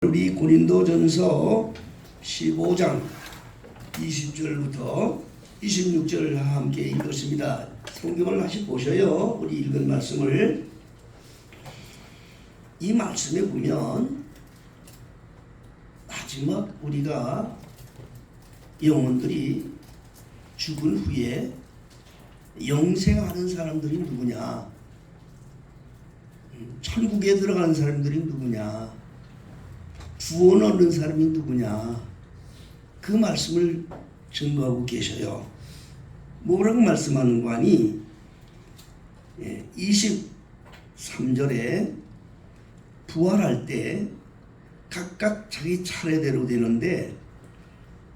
우리 고린도전서 15장 20절부터 26절을 함께 읽었습니다. 성경을 다시 보셔요. 우리 읽은 말씀을. 이 말씀에 보면 마지막 우리가 영혼들이 죽은 후에 영생하는 사람들이 누구냐, 천국에 들어가는 사람들이 누구냐, 구원 얻는 사람이 누구냐, 그 말씀을 증거하고 계셔요. 뭐라고 말씀하는 거 아니? 23절에 부활할 때 각각 자기 차례대로 되는데,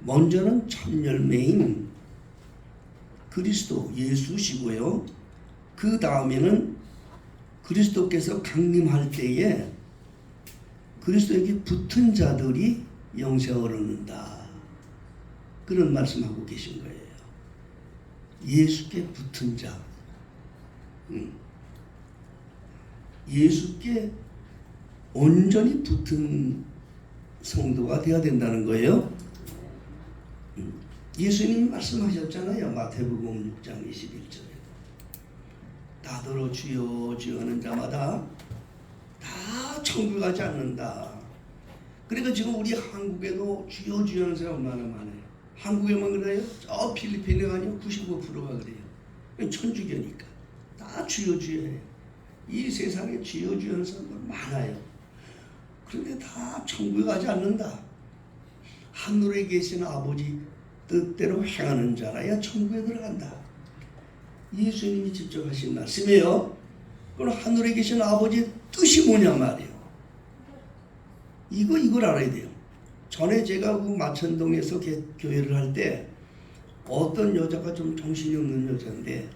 먼저는 첫 열매인 그리스도 예수시고요, 그 다음에는 그리스도께서 강림할 때에 그리스도에게 붙은 자들이 영생을 얻는다, 그런 말씀하고 계신 거예요. 예수께 붙은 자, 예수께 온전히 붙은 성도가 되어야 된다는 거예요. 예수님이 말씀하셨잖아요. 마태복음 6장 21절에 나더러 주여 주여 하는 자마다 다 천국 가지 않는다. 그러니까 지금 우리 한국에도 주여 주여 하는 사람 얼마나 많아요. 한국에만 그래요? 저 필리핀에 가면 95%가 그래요. 천주교니까 다 주여 주여해요. 이 세상에 주여 주여 하는 사람들 많아요. 그런데 다 천국에 가지 않는다. 하늘에 계신 아버지 뜻대로 행하는 자라야 천국에 들어간다. 예수님이 직접 하신 말씀이에요. 그럼 하늘에 계신 아버지의 뜻이 뭐냐 말이에요. 이걸 알아야 돼요. 전에 제가 그 마천동에서 교회를 할 때 어떤 여자가 좀 정신이 없는 여자인데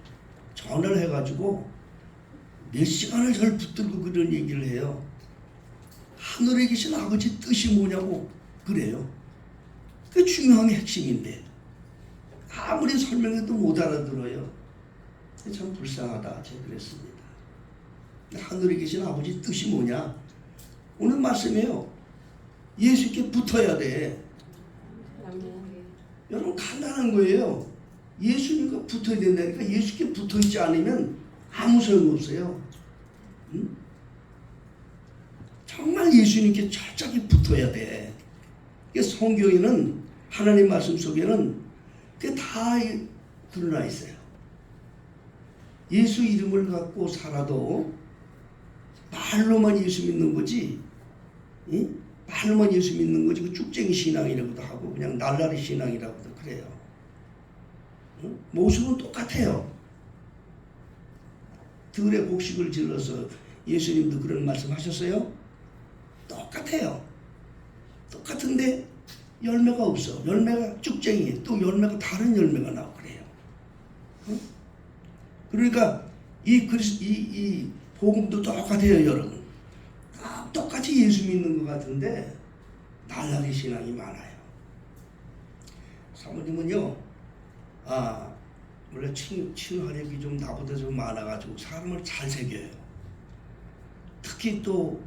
전화를 해가지고 몇 시간을 저를 붙들고 그런 얘기를 해요. 하늘에 계신 아버지 뜻이 뭐냐고 그래요. 그게 중요한 핵심인데 아무리 설명해도 못 알아들어요. 참 불쌍하다, 제가 그랬습니다. 하늘에 계신 아버지 뜻이 뭐냐? 오늘 말씀이에요. 예수께 붙어야 돼. 여러분, 간단한 거예요. 예수님과 붙어야 된다니까. 예수께 붙어있지 않으면 아무 소용없어요. 정말 예수님께 철저히 붙어야 돼. 성경에는, 하나님 말씀 속에는 그게 다 드러나 있어요. 예수 이름을 갖고 살아도 말로만 예수 믿는 거지, 말로만 예수 믿는 거지, 그 쭉쟁이 신앙이라고도 하고 그냥 날라리 신앙이라고도 그래요. 모습은 똑같아요. 들에 곡식을 질러서 예수님도 그런 말씀 하셨어요? 똑같아요. 똑같은데 열매가 없어. 열매가 쭉쟁이, 또 열매가 다른 열매가 나오고 그래요. 그러니까 이 복음도 똑같아요, 여러분. 다 똑같이 예수 믿는 것 같은데 날라리 신앙이 많아요. 사모님은요, 원래 친화력이 좀 나보다 좀 많아가지고 사람을 잘 새겨요. 특히 또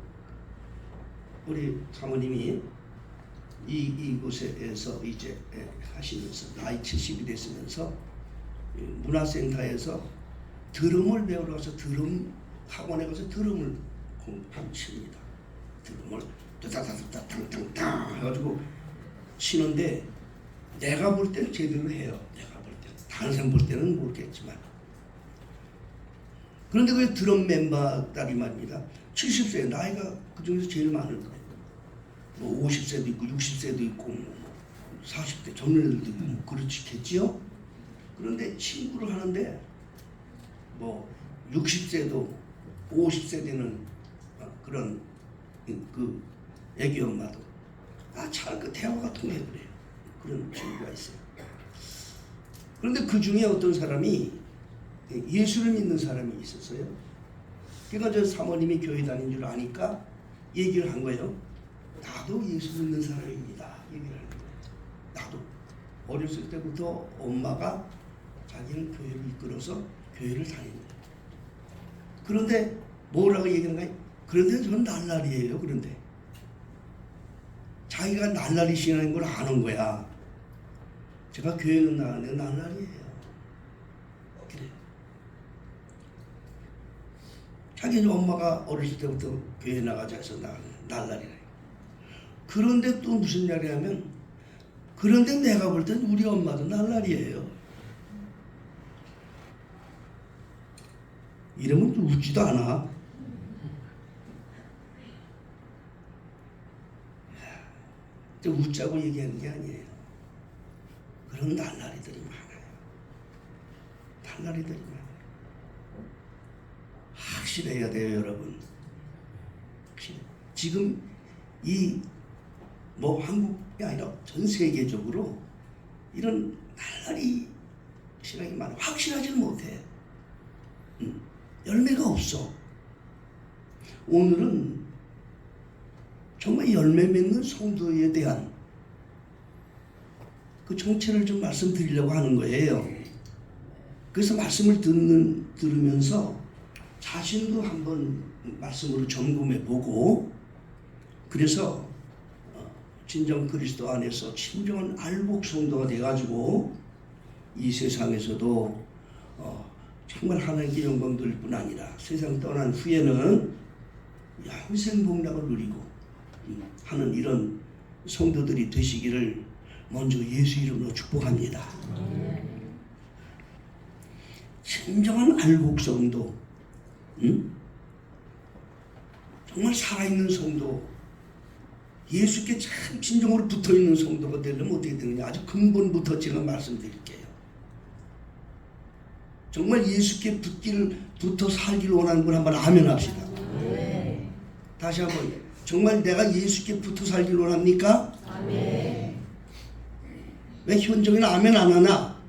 우리 사모님이 이곳에서 이제 하시면서 나이 70이 됐으면서 문화센터에서 드럼을 배우러 가서 드럼 학원에 가서 드럼을 칩니다. 드럼을 따다다다당당당 해가지고 치는데 내가 볼 때는 제대로 해요. 내가 볼 때는. 다른 사람 볼 때는 모르겠지만. 그런데 그 드럼 멤버 딸이 말입니다. 70세, 나이가 그 중에서 제일 많을 거예요. 뭐 50세도 있고 60세도 있고 40대 젊은 애들도 있고 그렇지겠지요. 그런데 친구를 하는데 뭐 60세도 50세 되는 그런 그 애기 엄마도 잘 그 대화가 통해버려요. 그런 친구가 있어요. 그런데 그 중에 어떤 사람이 예수를 믿는 사람이 있었어요. 그러니까 저 사모님이 교회 다닌 줄 아니까 얘기를 한 거예요. 나도 예수 믿는 사람입니다. 얘기를 하는 거예요. 나도 어렸을 때부터 엄마가 자기는 교회를 이끌어서 교회를 다닙니다. 그런데 뭐라고 얘기하는 거예요? 그런데 저는 날라리예요. 그런데 자기가 날라리 신앙인 걸 아는 거야. 제가 교회는 나가는데 날라리예요. 그래. 자기 엄마가 어렸을 때부터 교회 나가자 해서 나가는 날라리래. 그런데 또 무슨 말이 하면, 그런데 내가 볼 땐 우리 엄마도 날라리예요. 이러면 웃지도 않아. 웃자고 얘기하는 게 아니에요. 그런 날라리들이 많아요. 날라리들이 많아요. 확실해야 돼요, 여러분. 지금 이 한국이 아니라 전 세계적으로 이런 날라리 신앙이 많아. 확실하지는 못해. 열매가 없어. 오늘은 정말 열매 맺는 성도에 대한 그 정체를 좀 말씀드리려고 하는 거예요. 그래서 말씀을 들으면서 자신도 한번 말씀으로 점검해 보고, 그래서 진정 그리스도 안에서 진정한 알복 성도가 돼가지고 이 세상에서도 정말 하나님께 영광 돌릴 뿐 아니라 세상 떠난 후에는 영생 복락을 누리고 하는 이런 성도들이 되시기를 먼저 예수 이름으로 축복합니다. 진정한 알복 성도, 정말 살아있는 성도, 예수께 참 진정으로 붙어있는 성도가 되려면 어떻게 되느냐, 아주 근본부터 제가 말씀드릴게요. 정말 예수께 붙어 살기를 원하는 분 한번 아멘 합시다. 다시 한번, 정말 내가 예수께 붙어 살기를 원합니까? 아멘. 왜 현정이는 아멘 안 하나?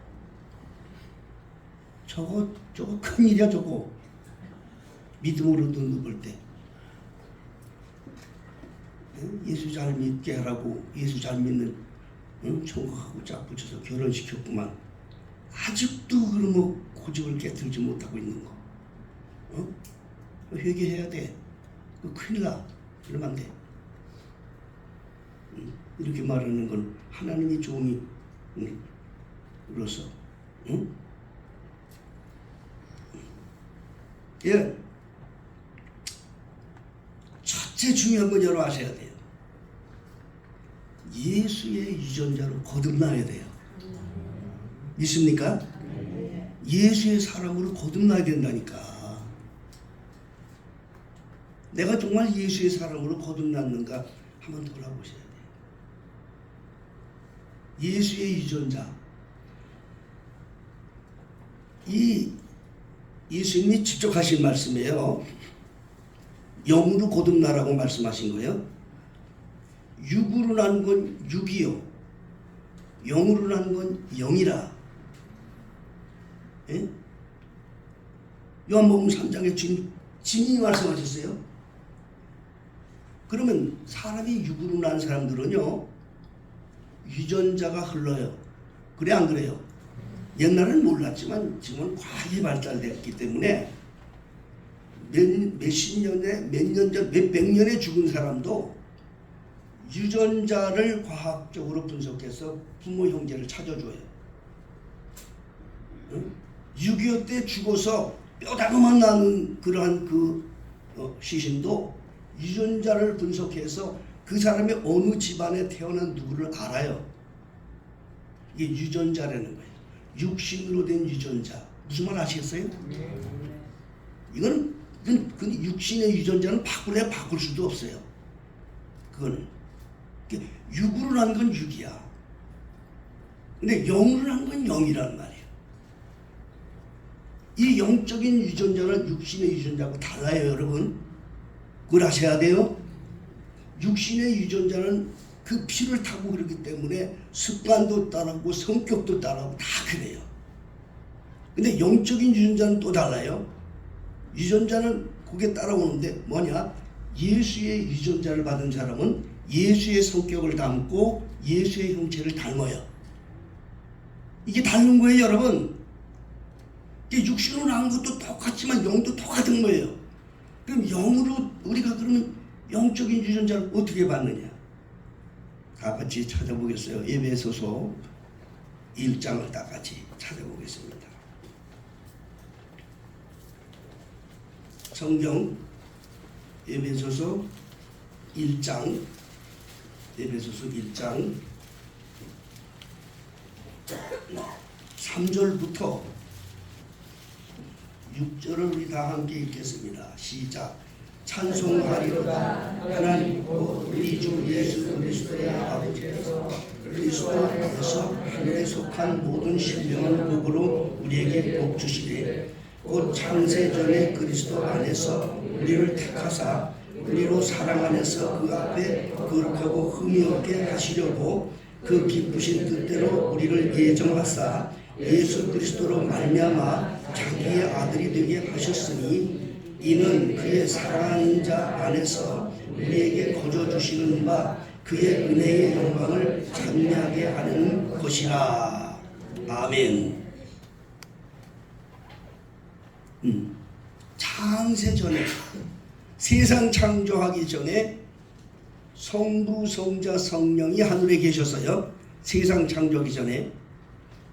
저거 큰일이야. 저거 믿음으로 눈 볼 때 예수 잘 믿게 하라고, 예수 잘 믿는 총각하고 짝 붙여서 결혼시켰구만. 아직도 그러면 고집을 깨뜨리지 못하고 있는 거. 회개해야 돼. 큰일 나. 그러면 안 돼. 이렇게 말하는 건 하나님이 종이로서. 예. 첫째 중요한 건 여러분 아셔야 돼요. 예수의 유전자로 거듭나야 돼요. 믿습니까? 예수의 사람으로 거듭나야 된다니까. 내가 정말 예수의 사람으로 거듭났는가 한번 돌아보셔야 돼요. 예수의 유전자. 이 예수님이 직접 하신 말씀이에요. 영으로 거듭나라고 말씀하신 거예요. 육으로 난 건 육이요, 영으로 난 건 영이라. 예? 요한복음 3장에 주님이 말씀하셨어요. 그러면 사람이 육으로 난 사람들은요, 유전자가 흘러요. 그래 안 그래요? 옛날에는 몰랐지만 지금은 과학이 발달됐기 때문에 몇십 년에, 몇 년 전, 몇백 년에 죽은 사람도 유전자를 과학적으로 분석해서 부모 형제를 찾아줘요. 6.25 때 죽어서 뼈다구만 나는 그러한 시신도 유전자를 분석해서 그 사람이 어느 집안에 태어난 누구를 알아요. 이게 유전자라는 거예요. 육신으로 된 유전자. 무슨 말 아시겠어요? 이건 육신의 유전자는 바꿀 수도 없어요. 그거는 육으로 난 건 육이야. 근데 영으로 난 건 영이란 말이에요. 이 영적인 유전자는 육신의 유전자하고 달라요, 여러분. 그걸 아셔야 돼요. 육신의 유전자는 그 피를 타고 그러기 때문에 습관도 따라오고 성격도 따라오고 다 그래요. 근데 영적인 유전자는 또 달라요. 유전자는 그게 따라오는데 뭐냐? 예수의 유전자를 받은 사람은 예수의 성격을 담고 예수의 형체를 닮아요. 이게 다른 거예요, 여러분. 육신으로 나온 것도 똑같지만 영도 똑같은 거예요. 그럼 영으로 우리가 그러면 영적인 유전자를 어떻게 받느냐? 다 같이 찾아보겠어요. 에베소서 1장을 다 같이 찾아보겠습니다. 성경 에베소서 1장 3절부터 6절을 우리 다 함께 읽겠습니다. 시작. 찬송하리로다 하나님 곧 우리 주 예수 그리스도의 아버지께서 그리스도 안에서 하늘에 속한 모든 신령한 복으로 우리에게 복 주시되 곧 창세전에 그리스도 안에서 우리를 택하사 우리로 사랑 안에서 그 앞에 거룩하고 흠이 없게 하시려고 그 기쁘신 뜻대로 우리를 예정하사 예수 그리스도로 말미암아 자기의 아들이 되게 하셨으니 이는 그의 사랑하는 자 안에서 우리에게 거저 주시는 바 그의 은혜의 영광을 찬미하게 하는 것이라. 아멘. 창세전에 세상 창조하기 전에 성부, 성자, 성령이 하늘에 계셨어요. 세상 창조하기 전에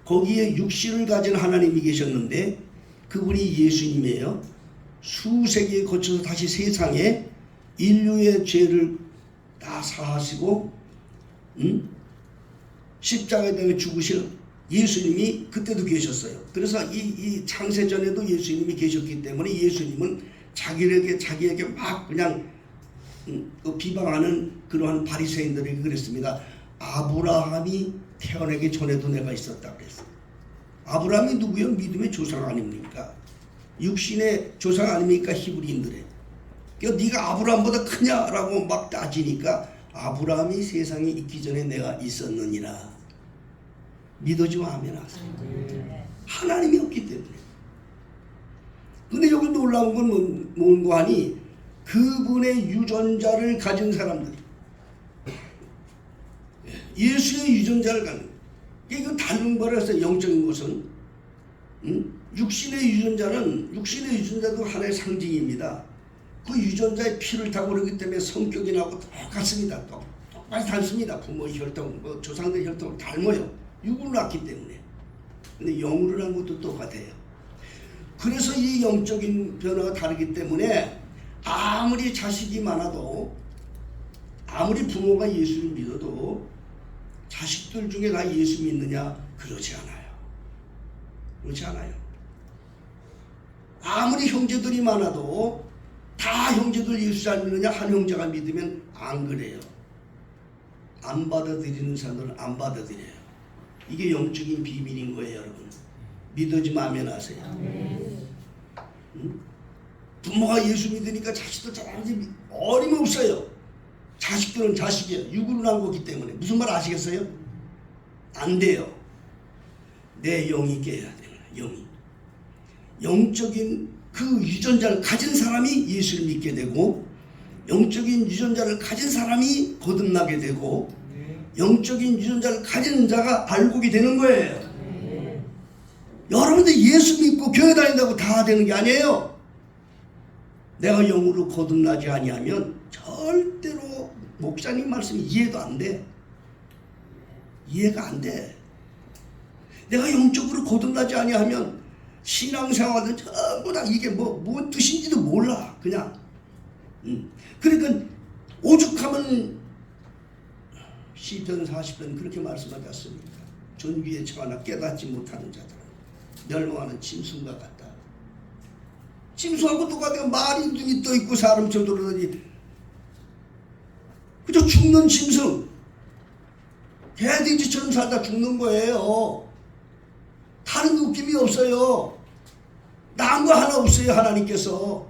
거기에 육신을 가진 하나님이 계셨는데 그분이 예수님이에요. 수세기에 거쳐서 다시 세상에 인류의 죄를 다 사하시고 십자가에 대해 죽으실 예수님이 그때도 계셨어요. 그래서 이 창세전에도 예수님이 계셨기 때문에 예수님은 자기에게 막 그냥 비방하는 그러한 바리새인들에게 그랬습니다. 아브라함이 태어나기 전에도 내가 있었다 그랬어요. 아브라함이 누구요? 믿음의 조상 아닙니까? 육신의 조상 아닙니까? 히브리인들의. 그러니까 네가 아브라함보다 크냐라고 막 따지니까 아브라함이 세상에 있기 전에 내가 있었느니라. 믿어지면 아멘 하세요. 하나님이 없기 때문에. 근데 여기 놀라운 건 뭔고 하니 그분의 유전자를 가진 사람들이 예수의 유전자를 가진 거예요. 이건 다른 거라서 영적인 것은 육신의 유전자도 하나의 상징입니다. 그 유전자의 피를 타고 그러기 때문에 성격이 나고 똑같습니다. 똑같이 닮습니다. 부모 혈통, 조상들 혈통을 닮아요. 육으로 낳기 때문에. 근데 영으로 난 것도 똑같아요. 그래서 이 영적인 변화가 다르기 때문에 아무리 자식이 많아도 아무리 부모가 예수를 믿어도 자식들 중에 다 예수 믿느냐? 그렇지 않아요. 그렇지 않아요. 아무리 형제들이 많아도 다 형제들 예수 잘 믿느냐? 한 형제가 믿으면 안 그래요. 안 받아들이는 사람들은 안 받아들여요. 이게 영적인 비밀인 거예요, 여러분. 믿어지면 아멘 하세요. 부모가 예수 믿으니까 자식도 잘하는지 어림없어요. 자식들은 자식이에요. 육으로 난 거기 때문에. 무슨 말 아시겠어요? 안 돼요. 내 영이 깨야 돼요. 영이. 영적인 그 유전자를 가진 사람이 예수를 믿게 되고 영적인 유전자를 가진 사람이 거듭나게 되고 영적인 유전자를 가진 자가 알곡이 되는 거예요. 여러분들 예수 믿고 교회 다닌다고 다 되는 게 아니에요. 내가 영으로 거듭나지 아니하면 절대로 목사님 말씀이 이해도 안 돼. 이해가 안 돼. 내가 영적으로 거듭나지 아니하면 신앙생활은 전부 다 이게 뭔 뜻인지도 몰라. 그냥. 그러니까 오죽하면 시편 40편 그렇게 말씀하지 않습니까? 존귀에 처하나 깨닫지 못하는 자들은 멸망하는 짐승과 같다. 짐승하고 똑같아요. 말이 눈이 떠 있고 사람처럼 돌아다니 그저 죽는 짐승. 개돼지처럼 살다 죽는 거예요. 다른 느낌이 없어요. 나은 거 하나 없어요. 하나님께서.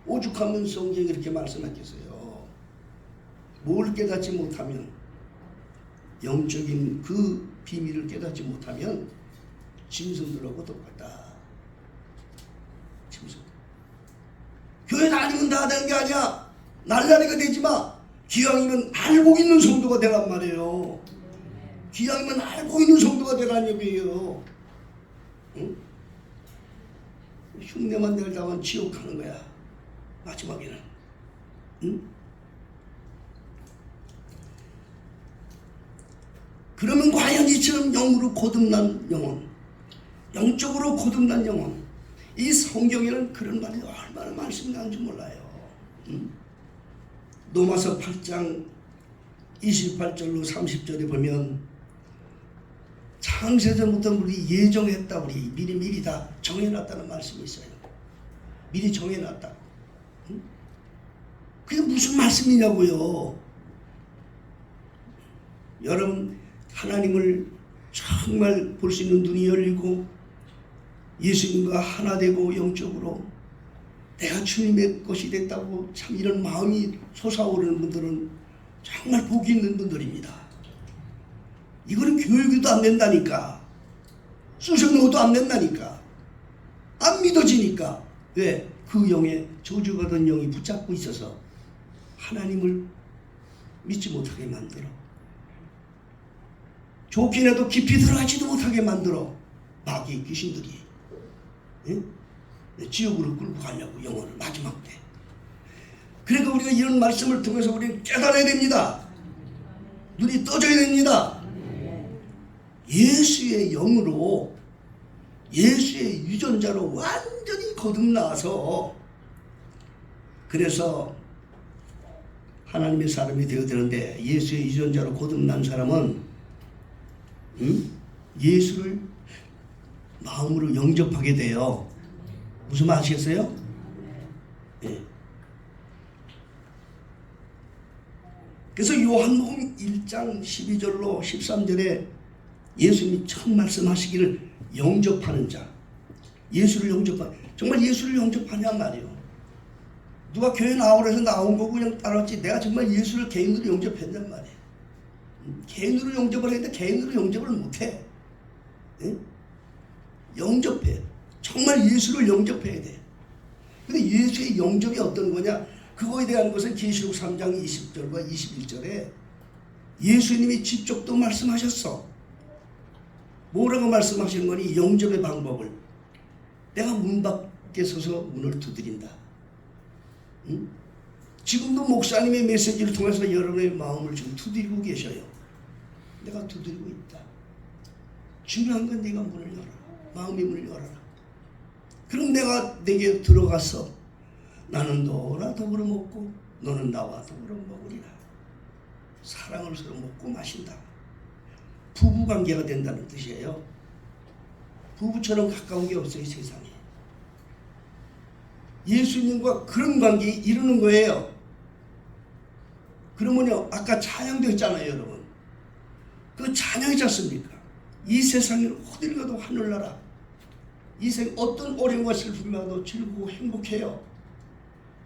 오죽하면 성경이 이렇게 말씀하겠어요. 뭘 깨닫지 못하면 영적인 그 비밀을 깨닫지 못하면 짐승들하고 똑같다. 짐승. 교회 다니면 다 되는 게 아니야. 날라리가 되지 마. 기왕이면 알고 있는 성도가 되란 말이에요. 기왕이면 알고 있는 성도가 되란 얘기예요. 응? 흉내만 내다만 지옥 가는 거야. 마지막에는. 응? 그러면 과연 이처럼 영으로 거듭난 영혼, 영적으로 거듭난 영혼, 이 성경에는 그런 말이 얼마나 많습니까? 줄 몰라요. 로마서 8장 28절로 30절에 보면 창세전부터 우리 예정했다, 우리 미리 다 정해놨다는 말씀이 있어요. 미리 정해놨다. 그게 무슨 말씀이냐고요. 여러분, 하나님을 정말 볼 수 있는 눈이 열리고 예수님과 하나 되고 영적으로 내가 주님의 것이 됐다고 참 이런 마음이 솟아오르는 분들은 정말 복이 있는 분들입니다. 이거는 교육도 안 된다니까. 수성노도 안 된다니까. 안 믿어지니까. 왜? 그 영에 저주받은 영이 붙잡고 있어서 하나님을 믿지 못하게 만들어. 좋긴 해도 깊이 들어가지도 못하게 만들어. 마귀 귀신들이. 예? 지옥으로 끌고 가려고 영혼을 마지막 때. 그러니까 우리가 이런 말씀을 통해서 우리는 깨달아야 됩니다. 눈이 떠져야 됩니다. 예수의 영으로, 예수의 유전자로 완전히 거듭나서, 그래서 하나님의 사람이 되어야 되는데, 예수의 유전자로 거듭난 사람은 예수를 마음으로 영접하게 돼요. 무슨 말 아시겠어요? 네. 그래서 요한복음 1장 12절로 13절에 예수님이 처음 말씀하시기를 영접하는 자, 예수를 영접하는, 정말 예수를 영접하냔 말이에요. 누가 교회 나오라 해서 나온 거고 그냥 따라왔지, 내가 정말 예수를 개인으로 영접했단 말이에요. 개인으로 영접을 했는데 개인으로 영접을 못해. 네? 영접해. 정말 예수를 영접해야 돼. 근데 예수의 영접이 어떤 거냐? 그거에 대한 것은 계시록 3장 20절과 21절에 예수님이 직접 또 말씀하셨어. 뭐라고 말씀하시는 거니? 영접의 방법을. 내가 문 밖에 서서 문을 두드린다. 응? 지금도 목사님의 메시지를 통해서 여러분의 마음을 지금 두드리고 계셔요. 내가 두드리고 있다. 중요한 건 네가 문을 열어라. 마음의 문을 열어라. 그럼 내가 내게 들어가서 나는 너와 더불어 먹고 너는 나와 더불어 먹으리라. 사랑을 서로 먹고 마신다. 부부관계가 된다는 뜻이에요. 부부처럼 가까운 게 없어요, 세상에. 예수님과 그런 관계에 이루는 거예요. 그러면요, 아까 찬양되었잖아요, 여러분. 그 찬양이지 않습니까? 이 세상에 어딜 가도 하늘나라. 이 세상 어떤 어려움과 슬픔이라도 즐거워 행복해요.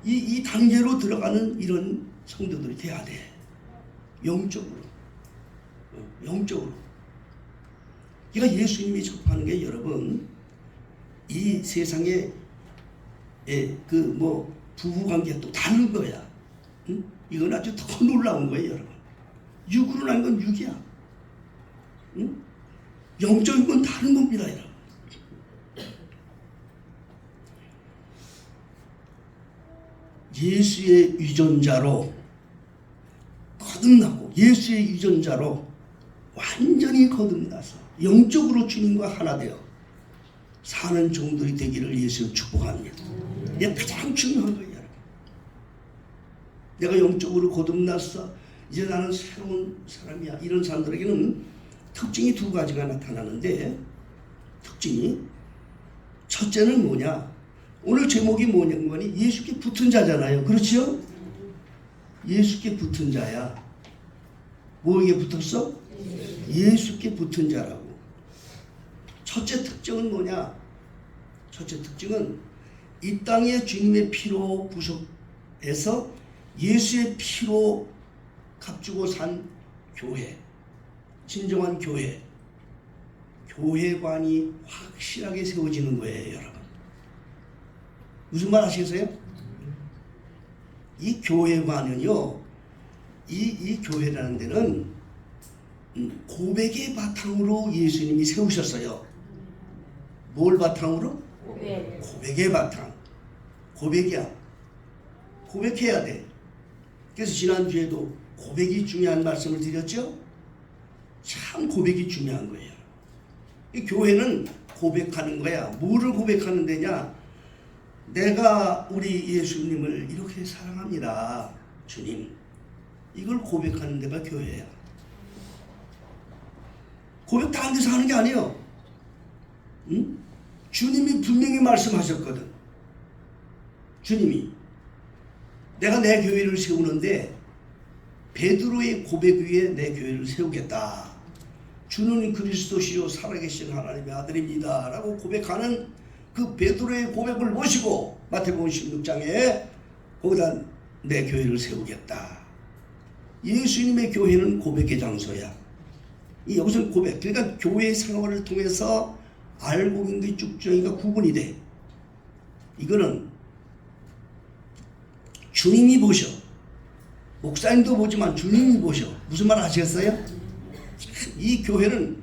이 단계로 들어가는 이런 성도들이 돼야 돼. 영적으로. 영적으로. 그러니까 예수님이 접하는 게 여러분, 이 세상에 부부관계가 또 다른 거야. 응? 이건 아주 더 놀라운 거예요, 여러분. 육으로 난 건 육이야. 응? 영적인 건 다른 겁니다, 여러분. 예수의 유전자로 거듭나고 예수의 유전자로 완전히 거듭나서 영적으로 주님과 하나 되어 사는 종들이 되기를 예수 축복합니다. 이게 가장 중요한 거예요, 여러분. 내가 영적으로 거듭났어. 이제 나는 새로운 사람이야. 이런 사람들에게는 특징이 두 가지가 나타나는데, 특징이 첫째는 뭐냐? 오늘 제목이 뭐냐면 예수께 붙은 자잖아요. 그렇지요? 예수께 붙은 자야. 뭐에게 붙었어? 예수께 붙은 자라고. 첫째 특징은 뭐냐? 첫째 특징은 이 땅에 주님의 피로 부속해서 예수의 피로 값주고 산 교회, 진정한 교회, 교회관이 확실하게 세워지는 거예요, 여러분. 무슨 말 아시겠어요? 이 교회관은요, 이 교회라는 데는 고백의 바탕으로 예수님이 세우셨어요. 뭘 바탕으로? 고백의 바탕. 고백이야. 고백해야 돼. 그래서 지난주에도 고백이 중요한 말씀을 드렸죠? 참 고백이 중요한 거예요. 이 교회는 고백하는 거야. 뭐를 고백하는 데냐? 내가 우리 예수님을 이렇게 사랑합니다. 주님. 이걸 고백하는 데가 교회야. 고백 다른 데서 하는 게 아니에요. 응? 주님이 분명히 말씀하셨거든. 주님이 내가 내 교회를 세우는데 베드로의 고백 위에 내 교회를 세우겠다. 주는 그리스도시요 살아계신 하나님의 아들입니다. 라고 고백하는 그 베드로의 고백을 모시고 마태복음 16장에 거기다 내 교회를 세우겠다. 예수님의 교회는 고백의 장소야. 여기서는 고백. 그러니까 교회 생활을 통해서 알고 있는 게 쭉정이가 구분이 돼. 이거는 주님이 보셔. 목사님도 보지만 주님이 보셔. 무슨 말 아시겠어요? 이 교회는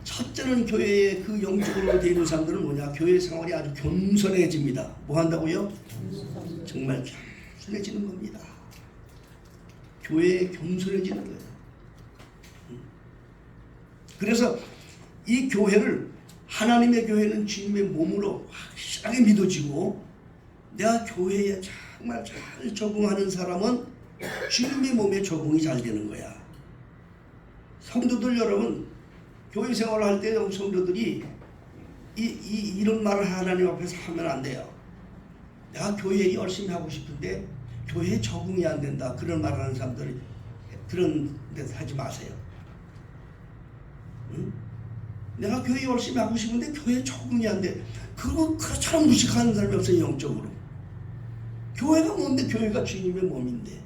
첫째는 교회에 그 영적으로 되어 있는 사람들은 뭐냐? 교회 생활이 아주 겸손해집니다. 뭐 한다고요? 정말 겸손해지는 겁니다. 교회에 겸손해지는 거예요. 그래서 이 교회를 하나님의 교회는 주님의 몸으로 확실하게 믿어지고 내가 교회에 정말 잘 적응하는 사람은 주님의 몸에 적응이 잘 되는 거야. 성도들 여러분, 교회 생활을 할 때 성도들이 이런 말을 하나님 앞에서 하면 안 돼요. 내가 교회에 열심히 하고 싶은데 교회에 적응이 안 된다. 그런 말을 하는 사람들이 그런 데서 하지 마세요. 응? 내가 교회 열심히 하고 싶은데 교회에 적응이 안 돼. 그처럼 무식하는 사람이 없어요. 영적으로. 교회가 뭔데? 교회가 주님의 몸인데.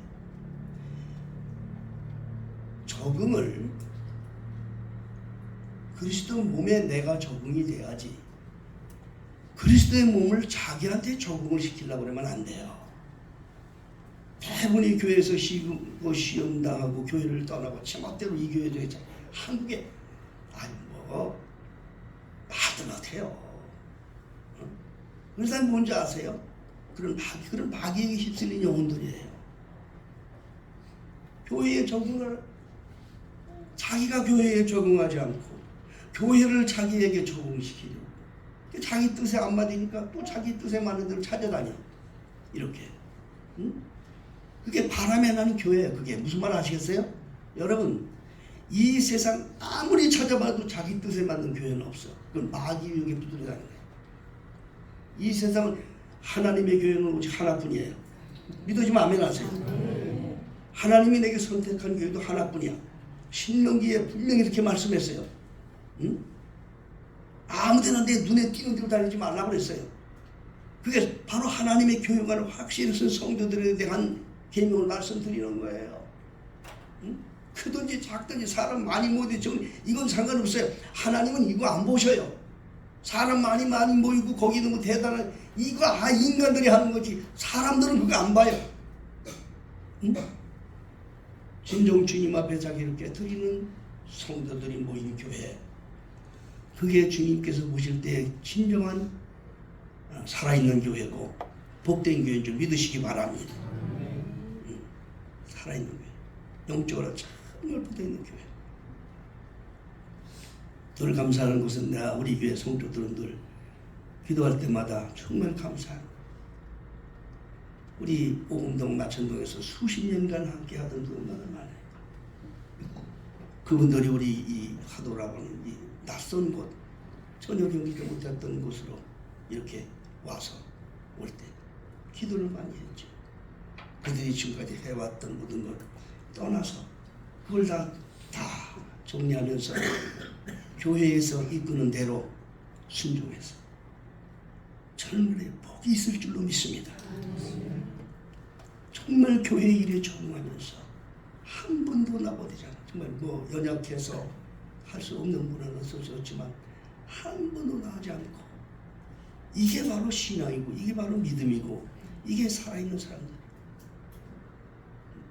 적응을 그리스도 몸에 내가 적응이 돼야지. 그리스도의 몸을 자기한테 적응을 시키려고 그러면 안 돼요. 대부분이 교회에서 시험당하고 교회를 떠나고 제멋대로 이 교회도 했잖아요. 한국에 말도 못해요. 그런 사람이 뭔지 아세요? 그런 마귀에게 휩쓸린 영혼들이에요. 교회에 적응을 자기가 교회에 적응하지 않고 교회를 자기에게 적응시키려고 자기 뜻에 안 맞으니까 또 자기 뜻에 맞는 대로 찾아다녀. 이렇게. 응? 그게 바람에 나는 교회예요. 그게 무슨 말 아시겠어요? 여러분, 이 세상 아무리 찾아봐도 자기 뜻에 맞는 교회는 없어. 그건 마귀 유혹에 두드려 다니는 거예요. 이 세상은 하나님의 교회는 오직 하나뿐이에요. 믿어지면 아멘 하세요. 하나님이 내게 선택한 교회도 하나뿐이야. 신명기에 분명히 이렇게 말씀했어요. 응? 아무데나 내 눈에 띄는 대로 다니지 말라고 그랬어요. 그게 바로 하나님의 교회관을 확실히 쓴 성도들에 대한 계명을 말씀드리는 거예요. 응? 크든지 작든지 사람 많이 모이든지 이건 상관없어요. 하나님은 이거 안 보셔요. 사람 많이 모이고 거기 있는 거 대단한 이거 인간들이 하는 거지 사람들은 그거 안 봐요. 응? 진정 주님 앞에 자기를 깨뜨리는 성도들이 모인 교회, 그게 주님께서 보실 때 진정한 살아있는 교회고 복된 교회인 줄 믿으시기 바랍니다. 살아있는 교회, 영적으로 참 열포되어 있는 교회. 늘 감사하는 것은 내가 우리 교회 성도들은 늘 기도할 때마다 정말 감사해요. 우리 오금동 마천동에서 수십 년간 함께 하던 분들 많아요. 그분들이 우리 이 화도라고는 이 낯선 곳, 전혀 경기도 못했던 곳으로 이렇게 와서 올 때 기도를 많이 했죠. 그들이 지금까지 해왔던 모든 걸 떠나서 그걸 다 정리하면서 교회에서 이끄는 대로 순종해서 젊은이의 복이 있을 줄로 믿습니다. 정말 교회 일에 적응하면서 한 번도 나버리지 않아. 정말 뭐 연약해서 할 수 없는 분은 없었지만 한 번도 나지 않고 이게 바로 신앙이고 이게 바로 믿음이고 이게 살아있는 사람들.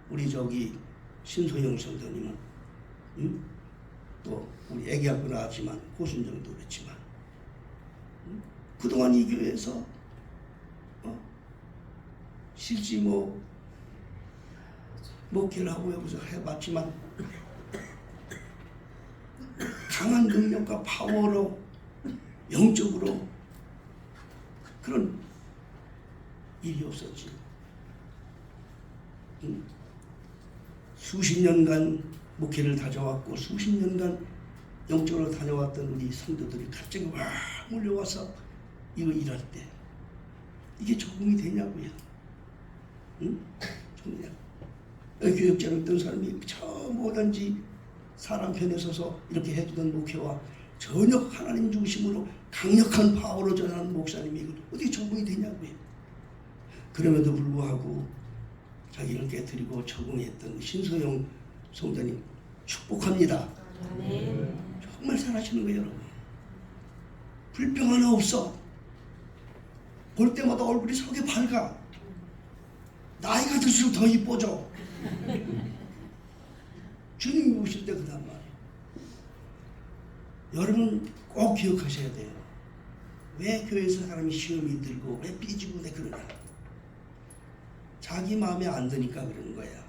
우리 저기 신소영 성도님은 또 우리 애기학교 나왔지만 고순정도 그렇지만 그동안 이 교회에서 실지 목회를 하고 여기서 해봤지만 강한 능력과 파워로 영적으로 그런 일이 없었지. 수십 년간 목회를 다져왔고 수십 년간 영적으로 다녀왔던 우리 성도들이 갑자기 와 몰려와서 이거 일할 때 이게 적응이 되냐고요. 응? 정말 교역자로 있던 사람이 저 뭐든지 사람 편에 서서 이렇게 해주던 목회와 전혀 하나님 중심으로 강력한 파워로 전하는 목사님이 어떻게 적응이 되냐고요. 그럼에도 불구하고 자기를 깨뜨리고 적응했던 신소영 성자님 축복합니다. 정말 잘하시는 거예요, 여러분. 불평 하나 없어. 볼 때마다 얼굴이 석에 밝아. 나이가 들수록 더 이뻐져. 주님이 오실 때 그단 말이에요. 여러분 꼭 기억하셔야 돼요. 왜 교회에서 사람이 시험이 들고 왜 삐지고 왜 그러냐. 자기 마음에 안 드니까 그러는 거야.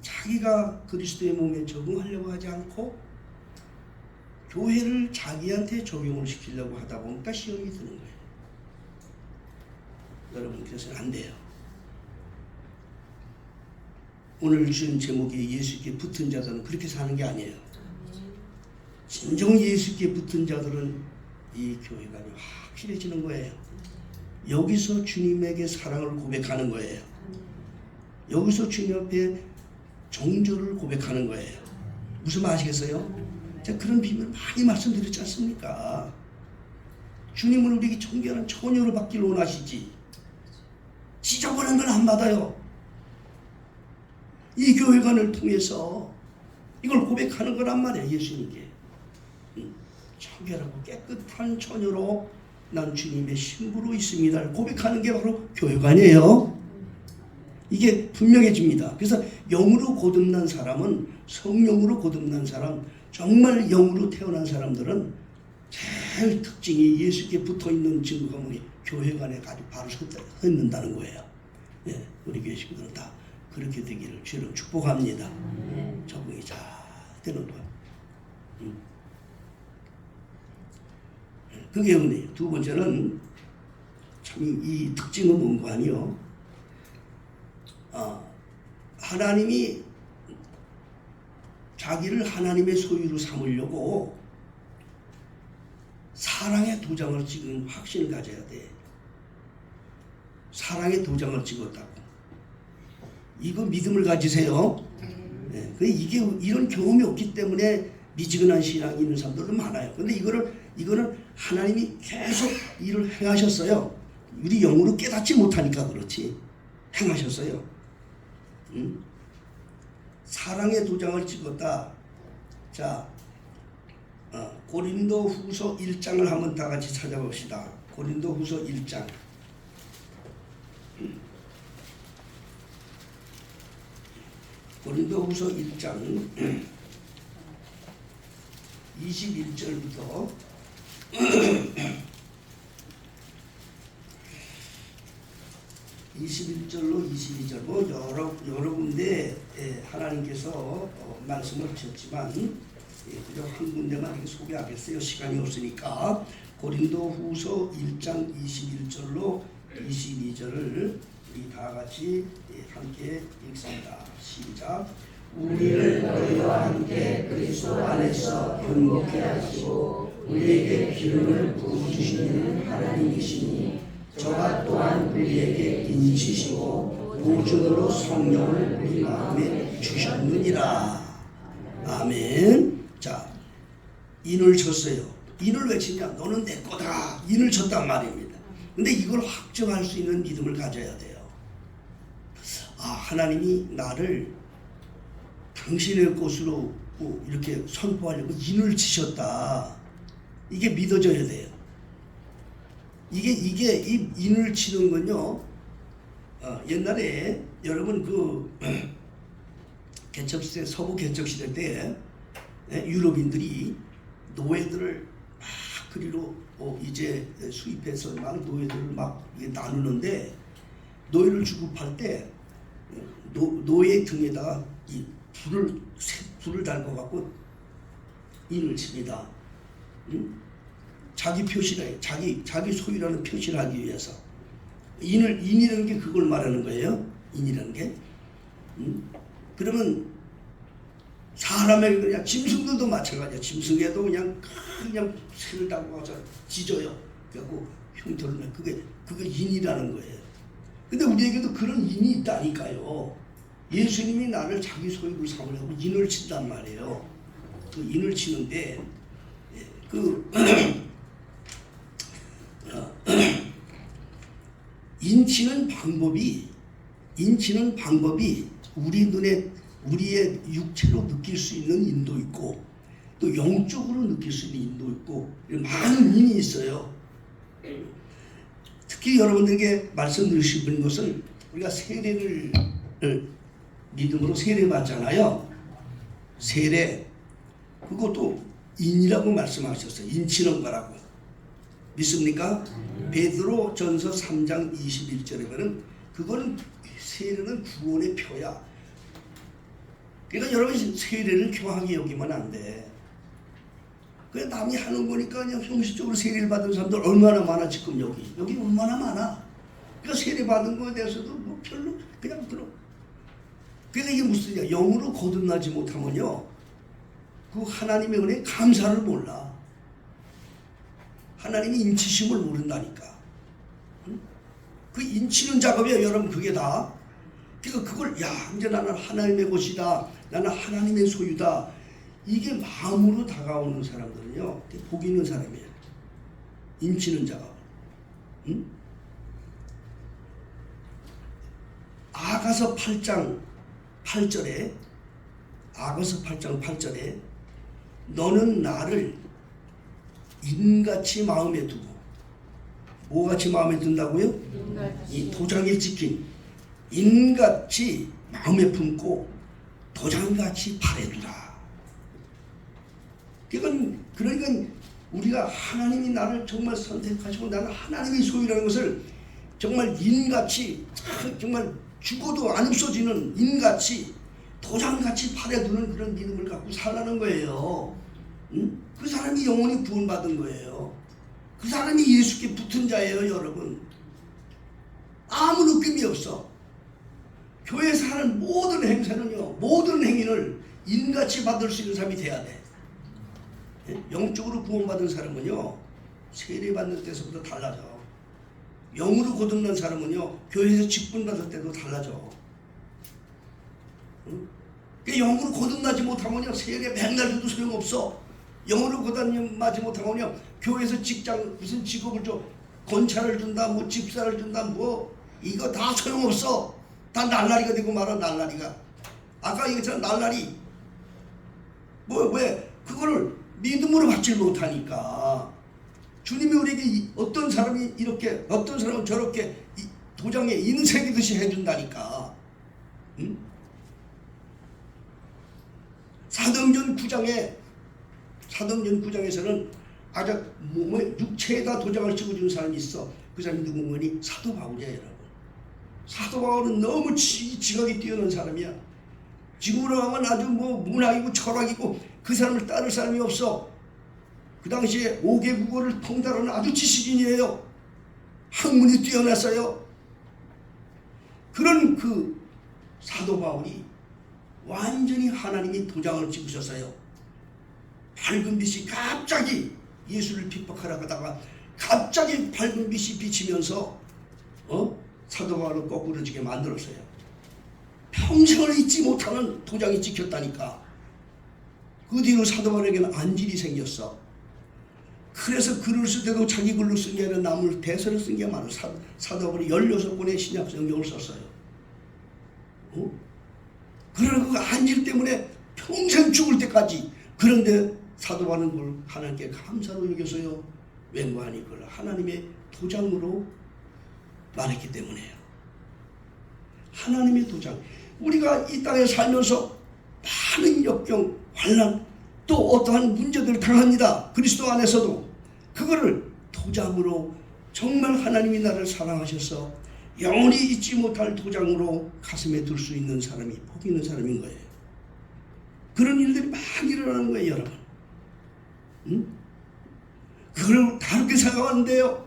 자기가 그리스도의 몸에 적응하려고 하지 않고 교회를 자기한테 적용을 시키려고 하다 보니까 시험이 드는 거예요. 여러분 그래서는 안 돼요. 오늘 주신 제목이 예수께 붙은 자들은 그렇게 사는 게 아니에요. 진정 예수께 붙은 자들은 이 교회가 확실해지는 거예요. 여기서 주님에게 사랑을 고백하는 거예요. 여기서 주님 앞에 정조를 고백하는 거예요. 무슨 말 아시겠어요? 제가 그런 비밀을 많이 말씀드렸지 않습니까? 주님은 우리에게 정결한 처녀로 받기를 원하시지 지저분한 걸 안 받아요. 이 교회관을 통해서 이걸 고백하는 거란 말이에요. 예수님께 청결하고 깨끗한 처녀로 난 주님의 신부로 있습니다 고백하는 게 바로 교회관이에요. 이게 분명해집니다. 그래서 영으로 거듭난 사람은 성령으로 거듭난 사람 정말 영으로 태어난 사람들은 제일 특징이 예수께 붙어있는 증거가 뭐니 교회관에 가지고 바로 섰는다는 거예요. 예, 우리 교회 식구들은 다 그렇게 되기를 주님 축복합니다. 적응이 잘 되는 거예요. 그게 은혜예요. 두 번째는 참 이 특징은 뭔가 아니요. 하나님이 자기를 하나님의 소유로 삼으려고 사랑의 도장을 찍은 확신을 가져야 돼. 사랑의 도장을 찍었다고. 이거 믿음을 가지세요. 네, 이게 이런 경험이 없기 때문에 미지근한 신앙이 있는 사람들도 많아요. 근데 이거는 하나님이 계속 일을 행하셨어요. 우리 영으로 깨닫지 못하니까 그렇지. 행하셨어요. 사랑의 도장을 찍었다. 자, 고린도 후서 1장을 한번 다 같이 찾아봅시다. 고린도 후서 1장. 고린도 후서 1장 21절부터 21절로 22절 뭐 여러 군데 하나님께서 말씀을 하셨지만 그저 한 군데만 이렇게 소개하겠어요. 시간이 없으니까. 고린도 후서 1장 21절로 22절을 우리 다 같이 함께 읽습니다. 시작. 우리를 너희와 함께 그리스도 안에서 행복해 하시고 우리에게 기름을 부어주시는 하나님이시니 저가 또한 우리에게 인치시고 보증으로 성령을 우리 마음에 주셨느니라. 아멘. 자, 인을 쳤어요. 인을 왜 치냐? 너는 내 거다. 인을 쳤단 말입니다. 근데 이걸 확정할 수 있는 믿음을 가져야 돼요. 하나님이 나를 당신의 것으로 이렇게 선포하려고 인을 치셨다. 이게 믿어져야 돼요. 이게 이 인을 치는 건요. 옛날에 여러분 개척시대 서부 개척시대 때 유럽인들이 노예들을 막 그리로 이제 수입해서 막 노예들을 막 나누는데 노예를 주급할 때 노예 등에다가 이 불을 달고 갖고 인을 칩니다. 응? 자기 표시를 자기 소유라는 표시를 하기 위해서 인이라는 게 그걸 말하는 거예요. 인이라는 게. 그러면 사람에게 그냥 짐승들도 마찬가지야. 짐승에도 그냥 새를 달고 가서 찢어요. 그래갖고 흉터를 내. 그게 인이라는 거예요. 근데 우리에게도 그런 인이 있다니까요. 예수님이 나를 자기 소유로 삼으려고 인을 친단 말이에요. 그 인을 치는데 인치는 방법이 우리의 육체로 느낄 수 있는 인도 있고 또 영적으로 느낄 수 있는 인도 있고 많은 인이 있어요. 특히 여러분들에게 말씀드리는 것은 우리가 세례를 믿음으로 세례 받잖아요. 세례 그것도 인이라고 말씀하셨어요. 인치는 거라고. 믿습니까? 베드로 전서 3장 21절에 보면 그거는 세례는 구원의 표야. 그러니까 여러분 세례를 교하게 여기면 안 돼. 그냥 남이 하는 거니까 그냥 형식적으로 세례를 받은 사람들 얼마나 많아 지금 여기 얼마나 많아. 그러니까 세례 받은 거에 대해서도 뭐 별로 그냥 들어. 그러니까 이게 무슨 일이야? 영으로 거듭나지 못하면요 그 하나님의 은혜에 감사를 몰라. 하나님이 인치심을 모른다니까. 그 인치는 작업이야 여러분. 그게 다. 그러니까 그걸 이제 나는 하나님의 것이다. 나는 하나님의 소유다. 이게 마음으로 다가오는 사람들은요 복 있는 사람이에요. 인치는 작업. 아가서 8장 8절에 너는 나를 인같이 마음에 두고 뭐같이 마음에 든다고요? 이 도장에 찍힌 인같이 마음에 품고 도장같이 발에 두라. 그러니까 우리가 하나님이 나를 정말 선택하시고 나는 하나님의 소유라는 것을 정말 인같이 정말 죽어도 안 없어지는 인같이 도장같이 발에 두는 그런 믿음을 갖고 살라는 거예요. 그 사람이 영원히 구원받은 거예요. 그 사람이 예수께 붙은 자예요 여러분. 아무 느낌이 없어. 교회에서 하는 모든 행사는요 모든 행위를 인같이 받을 수 있는 사람이 돼야 돼. 영적으로 구원받은 사람은요 세례 받는 때서부터 달라져. 영으로 거듭난 사람은요 교회에서 직분 받을 때도 달라져. 영으로 거듭나지 못하면요 세례 맨날 줘도 소용없어. 영으로 거듭나지 못하면요 교회에서 직장 무슨 직업을 줘 권차를 준다 뭐 집사를 준다 뭐 이거 다 소용없어. 다 날라리가 되고 말아. 날라리가 아까 얘기했잖아. 날라리 왜 그거를 믿음으로 받지 못하니까. 주님이 우리에게 어떤 사람이 이렇게 어떤 사람은 저렇게 도장에 인새기듯이 해준다니까. 사도행전 9장에서는 아주 몸에 육체에다 도장을 찍어주는 사람이 있어. 그 사람이 누구니? 사도 바울이야 여러분. 사도 바울은 너무 지각이 뛰어난 사람이야. 지금으로 하면 아주 뭐 문학이고 철학이고 그 사람을 따를 사람이 없어. 그 당시에 5개 국어를 통달하는 아주 지식인이에요. 학문이 뛰어났어요. 그런 그 사도 바울이 완전히 하나님이 도장을 찍으셨어요. 밝은 빛이 갑자기 예수를 핍박하러 가다가 갑자기 밝은 빛이 비치면서 사도 바울을 거꾸러지게 만들었어요. 평생을 잊지 못하는 도장이 찍혔다니까. 그 뒤로 사도 바울에게는 안질이 생겼어. 그래서 글을 쓸 때도 자기 글로 쓴 게 아니라 남을 대서를 쓴 게 많아. 사도 바울이 16권의 신약 성경을 썼어요. 그러나 그 안질 때문에 평생 죽을 때까지. 그런데 사도 바울은 그걸 하나님께 감사로 여겨서요. 웬만히 그걸 하나님의 도장으로 말했기 때문에요. 하나님의 도장. 우리가 이 땅에 살면서 많은 역경, 환난, 또 어떠한 문제들을 당합니다. 그리스도 안에서도. 그거를 도장으로 정말 하나님이 나를 사랑하셔서 영원히 잊지 못할 도장으로 가슴에 둘 수 있는 사람이 복 있는 사람인 거예요. 그런 일들이 많이 일어나는 거예요, 여러분. 응? 그걸 다르게 생각하는데요.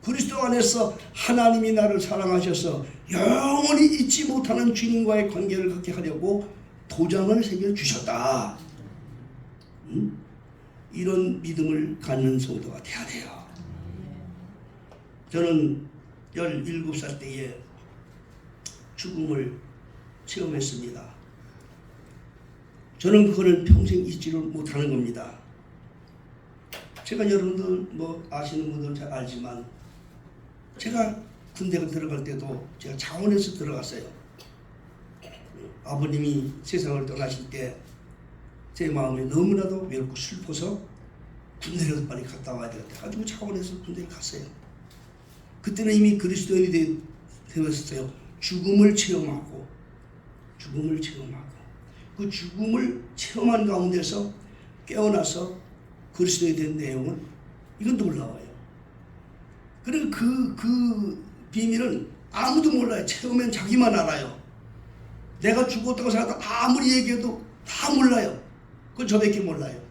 그리스도 안에서 하나님이 나를 사랑하셔서 영원히 잊지 못하는 주님과의 관계를 갖게 하려고 도장을 새겨주셨다. 응? 이런 믿음을 갖는 성도가 돼야 돼요. 저는 17살 때에 죽음을 체험했습니다. 저는 그거는 평생 잊지를 못하는 겁니다. 제가 여러분들 뭐 아시는 분들은 잘 알지만 제가 군대에 들어갈 때도 제가 창원에서 들어갔어요. 아버님이 세상을 떠나실 때 제 마음이 너무나도 외롭고 슬퍼서 군대를 빨리 갔다 와야 되겠다 가지고 창원에서 군대에 갔어요. 그때는 이미 그리스도인이 되었어요. 죽음을 체험하고 그 죽음을 체험한 가운데서 깨어나서 그리스도인이 된 내용은 이건 놀라워요. 그리고 그 비밀은 아무도 몰라요. 체험엔 자기만 알아요. 내가 죽었다고 생각하다 아무리 얘기해도 다 몰라요. 그건 저밖에 몰라요.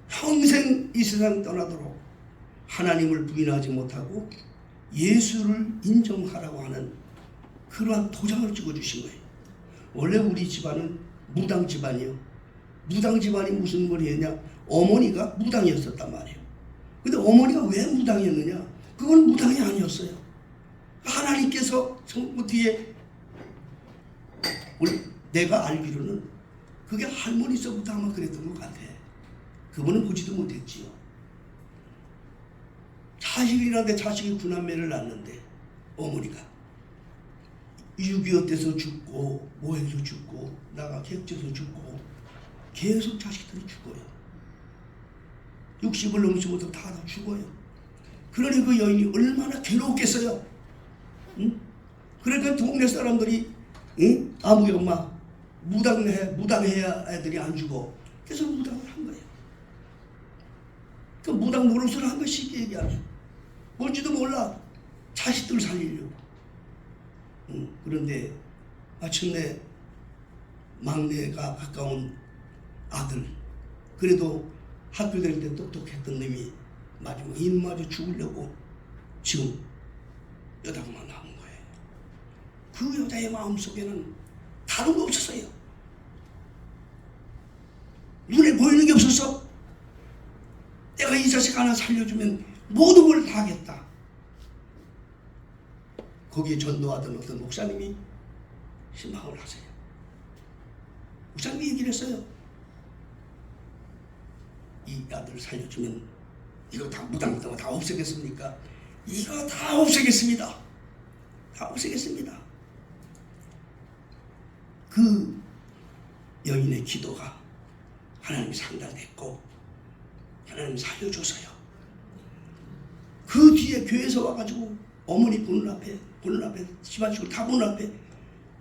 평생 이 세상 떠나도록 하나님을 부인하지 못하고 예수를 인정하라고 하는 그러한 도장을 찍어주신 거예요. 원래 우리 집안은 무당 집안이요. 무당 집안이 무슨 말이었냐? 어머니가 무당이었었단 말이에요. 근데 어머니가 왜 무당이었느냐? 그건 무당이 아니었어요. 하나님께서 성부 뒤에 내가 알기로는 그게 할머니서부터 아마 그랬던 것 같아. 그분은 보지도 못했지요. 자식이라는데 자식이 구남매를 낳는데 어머니가 6.25 때서 죽고 모해서 죽고 나가 객져서 죽고 계속 자식들이 죽어요. 60을 넘지 못하면 다 죽어요. 그러니 그 여인이 얼마나 괴로웠겠어요. 응? 그러니까 동네 사람들이 응? 아무개 엄마 무당해야 애들이 안 죽어. 그래서 무당을 한 거예요. 그 무당 노릇을 한 거 쉽게 얘기하죠. 뭔지도 몰라. 자식들 살리려고. 그런데 마침내 막내가 가까운 아들, 그래도 학교 다닐 때 똑똑했던 놈이 마지막 이놈마저 죽으려고 지금 여자만 나온 거예요. 그 여자의 마음속에는 다른 거 없었어요. 눈에 보이는 게 없었어. 내가 이 자식 하나 살려주면 모든 걸 다 하겠다. 거기에 전도하던 어떤 목사님이 신방을 하세요. 목사님이 얘기를 했어요. 이 아들 살려주면 이거 다 무당무당 다 없애겠습니까? 이거 다 없애겠습니다. 다 없애겠습니다. 그 여인의 기도가 하나님 상달됐고 하나님 살려줘서요. 그 뒤에 교회에서 와가지고 어머니 보는 앞에 집안식으로 다 보는 앞에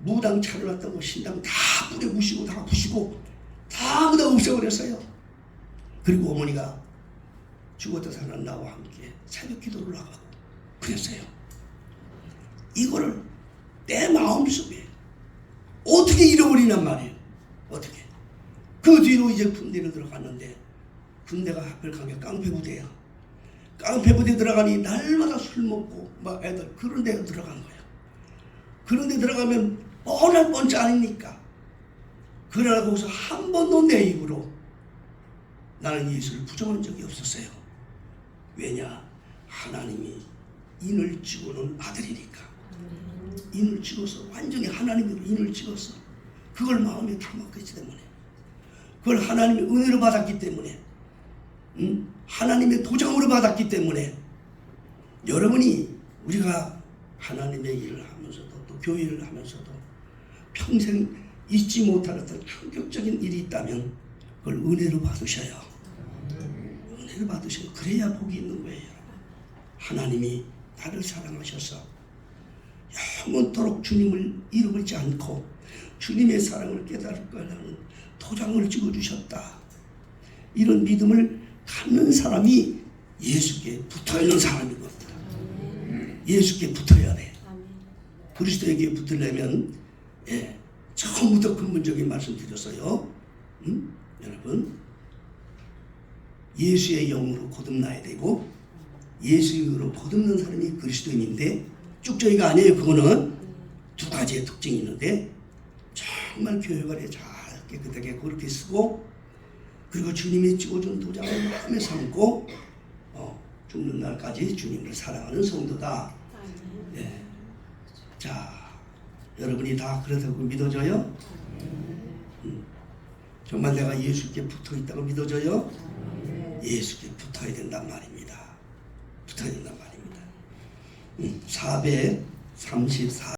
무당 차려놨던 거 신당 다 뿌려 부시고 다 부시고 다 없애버렸어요. 그리고 어머니가 죽었다 살아난 나와 함께 새벽 기도를 나가고 그랬어요. 이거를 내 마음속에 어떻게 잃어버리냔 말이에요. 어떻게. 그 뒤로 이제 군대를 들어갔는데 군대가 하필 가게 깡패부대야. 깡패부대 들어가니 날마다 술 먹고 막 애들 그런 데 들어간 거야. 그런 데 들어가면 뻔할 뻔치 아닙니까? 그러나 거기서 한 번도 내 입으로 나는 예수를 부정한 적이 없었어요. 왜냐? 하나님이 인을 찍어놓은 아들이니까. 인을 찍어서 완전히 하나님으로 인을 찍어서 그걸 마음에 담았기 때문에 그걸 하나님의 은혜로 받았기 때문에 하나님의 도장으로 받았기 때문에 여러분이 우리가 하나님의 일을 하면서도 또 교회를 하면서도 평생 잊지 못할 어떤 충격적인 일이 있다면 그걸 은혜로 받으셔요. 은혜로 받으셔요. 그래야 복이 있는 거예요. 하나님이 나를 사랑하셔서 영원토록 주님을 잃어버리지 않고 주님의 사랑을 깨달을 거라는 도장을 찍어주셨다. 이런 믿음을 갖는 사람이 예수께 붙어있는 사람이거든. 예수께 붙어야 돼. 그리스도에게 붙으려면 처음부터 근본적인 말씀 드렸어요. 여러분, 예수의 영으로 거듭나야 되고 예수의 영으로 거듭난 사람이 그리스도인인데 쭉저기가 아니에요. 그거는 두 가지의 특징이 있는데 정말 교회관에 잘 깨끗하게 그렇게 쓰고 그리고 주님이 찍어준 도장을 마음에 삼고 죽는 날까지 주님을 사랑하는 성도다. 예. 자, 여러분이 다 그렇다고 믿어져요? 정말 내가 예수께 붙어 있다고 믿어져요? 예수께 붙어야 된단 말입니다. 붙어야 된단 말입니다. 434